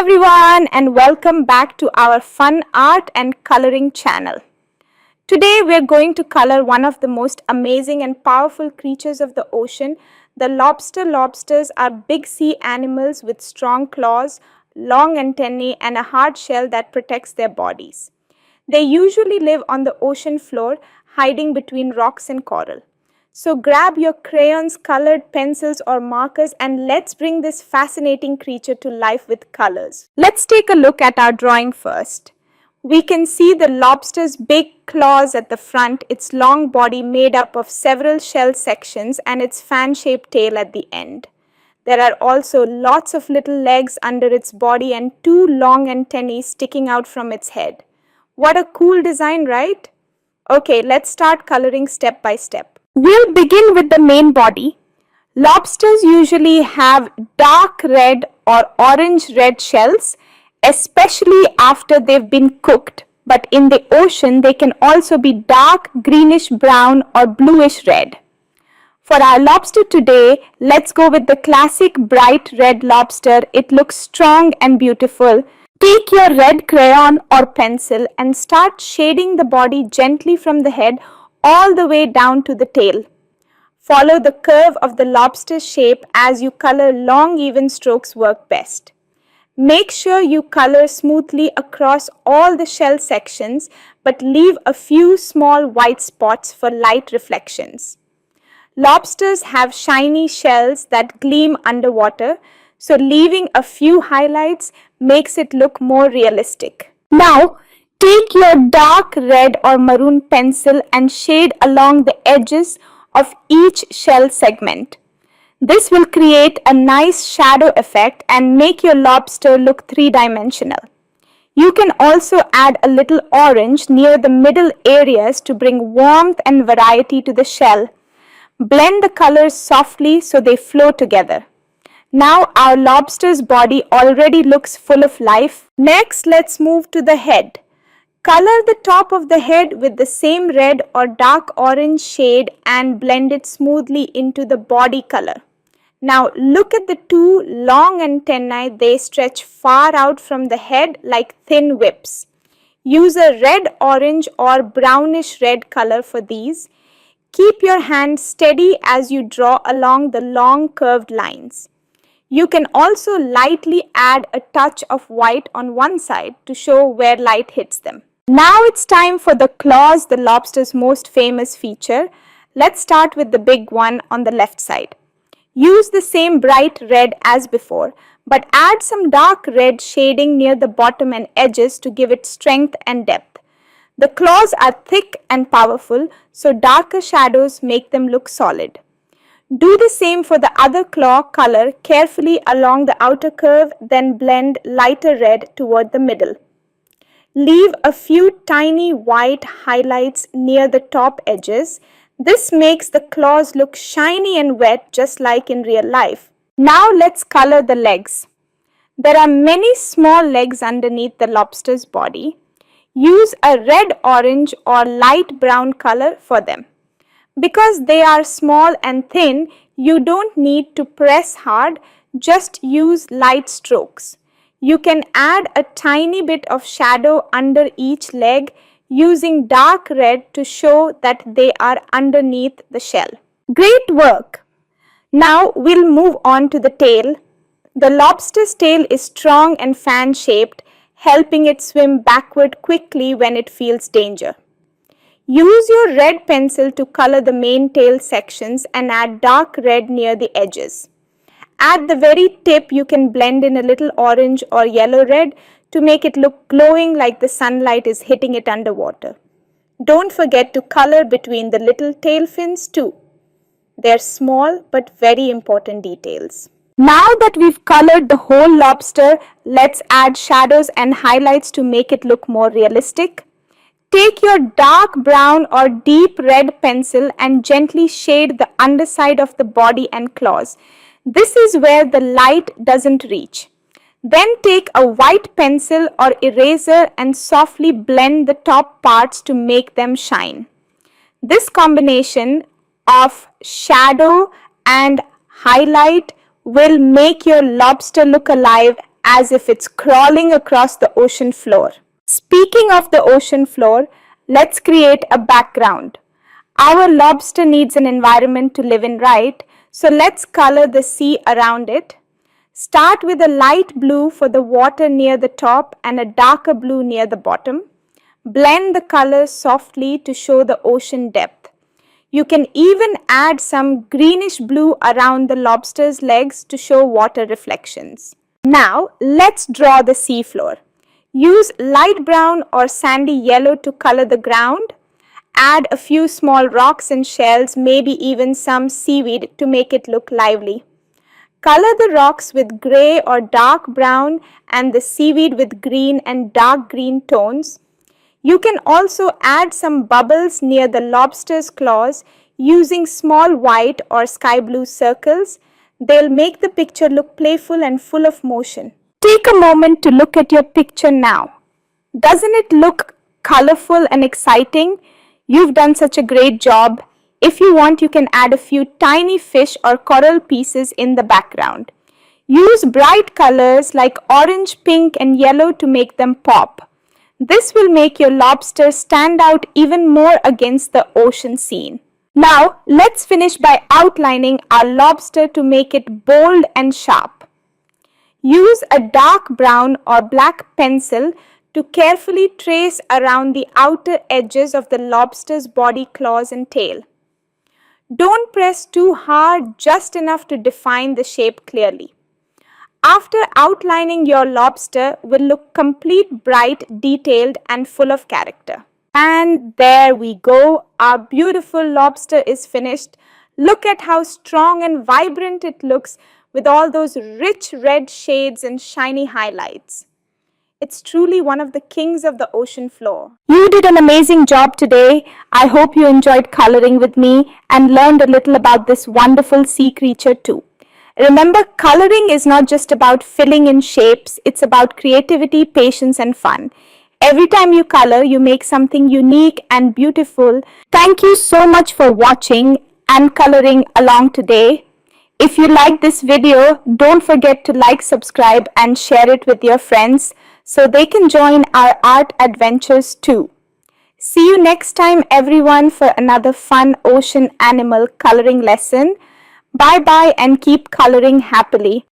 everyone, and welcome back to our fun art and coloring channel. Today we are going to color one of the most amazing and powerful creatures of the ocean, the lobster. Lobsters are big sea animals with strong claws, long antennae and a hard shell that protects their bodies. They usually live on the ocean floor, hiding between rocks and coral. So grab your crayons, colored pencils or markers and let's bring this fascinating creature to life with colors. Let's take a look at our drawing first. We can see the lobster's big claws at the front, its long body made up of several shell sections and its fan-shaped tail at the end. There are also lots of little legs under its body and two long antennae sticking out from its head. What a cool design, right? Okay, let's start coloring step by step. We'll begin with the main body. Lobsters usually have dark red or orange-red shells, especially after they've been cooked. But in the ocean, they can also be dark greenish brown or bluish red. For our lobster today, let's go with the classic bright red lobster. It looks strong and beautiful. Take your red crayon or pencil and start shading the body gently from the head all the way down to the tail. Follow the curve of the lobster's shape as you color. Long even strokes work best. Make sure you color smoothly across all the shell sections but leave a few small white spots for light reflections. Lobsters have shiny shells that gleam underwater, so leaving a few highlights makes it look more realistic. Now, take your dark red or maroon pencil and shade along the edges of each shell segment. This will create a nice shadow effect and make your lobster look three-dimensional. You can also add a little orange near the middle areas to bring warmth and variety to the shell. Blend the colors softly so they flow together. Now our lobster's body already looks full of life. Next, let's move to the head. Color the top of the head with the same red or dark orange shade and blend it smoothly into the body color. Now look at the two long antennae. They stretch far out from the head like thin whips. Use a red, orange or brownish red color for these. Keep your hand steady as you draw along the long curved lines. You can also lightly add a touch of white on one side to show where light hits them. Now it's time for the claws, the lobster's most famous feature. Let's start with the big one on the left side. Use the same bright red as before, but add some dark red shading near the bottom and edges to give it strength and depth. The claws are thick and powerful, so darker shadows make them look solid. Do the same for the other claw. Color carefully along the outer curve, then blend lighter red toward the middle. Leave a few tiny white highlights near the top edges. This makes the claws look shiny and wet just like in real life. Now let's color the legs. There are many small legs underneath the lobster's body. Use a red, orange or light brown color for them. Because they are small and thin, you don't need to press hard, just use light strokes. You can add a tiny bit of shadow under each leg using dark red to show that they are underneath the shell. Great work! Now we'll move on to the tail. The lobster's tail is strong and fan-shaped, helping it swim backward quickly when it feels danger. Use your red pencil to color the main tail sections and add dark red near the edges. At the very tip, you can blend in a little orange or yellow red to make it look glowing like the sunlight is hitting it underwater. Don't forget to color between the little tail fins too. They're small but very important details. Now that we've colored the whole lobster, let's add shadows and highlights to make it look more realistic. Take your dark brown or deep red pencil and gently shade the underside of the body and claws. This is where the light doesn't reach. Then take a white pencil or eraser and softly blend the top parts to make them shine. This combination of shadow and highlight will make your lobster look alive as if it's crawling across the ocean floor. Speaking of the ocean floor, let's create a background. Our lobster needs an environment to live in, right? So let's color the sea around it. Start with a light blue for the water near the top and a darker blue near the bottom. Blend the colors softly to show the ocean depth. You can even add some greenish blue around the lobster's legs to show water reflections. Now let's draw the seafloor. Use light brown or sandy yellow to color the ground. Add a few small rocks and shells, maybe even some seaweed to make it look lively. Color the rocks with gray or dark brown and the seaweed with green and dark green tones. You can also add some bubbles near the lobster's claws using small white or sky blue circles. They'll make the picture look playful and full of motion. Take a moment to look at your picture now. Doesn't it look colorful and exciting? You've done such a great job. If you want, you can add a few tiny fish or coral pieces in the background. Use bright colors like orange, pink, and yellow to make them pop. This will make your lobster stand out even more against the ocean scene. Now, let's finish by outlining our lobster to make it bold and sharp. Use a dark brown or black pencil to carefully trace around the outer edges of the lobster's body, claws, and tail. Don't press too hard, just enough to define the shape clearly. After outlining, your lobster will look complete, bright, detailed, and full of character. And there we go. Our beautiful lobster is finished. Look at how strong and vibrant it looks with all those rich red shades and shiny highlights. It's truly one of the kings of the ocean floor. You did an amazing job today. I hope you enjoyed coloring with me and learned a little about this wonderful sea creature too. Remember, coloring is not just about filling in shapes. It's about creativity, patience, and fun. Every time you color, you make something unique and beautiful. Thank you so much for watching and coloring along today. If you like this video, don't forget to like, subscribe, and share it with your friends so they can join our art adventures too. See you next time, everyone, for another fun ocean animal coloring lesson. Bye bye and keep coloring happily.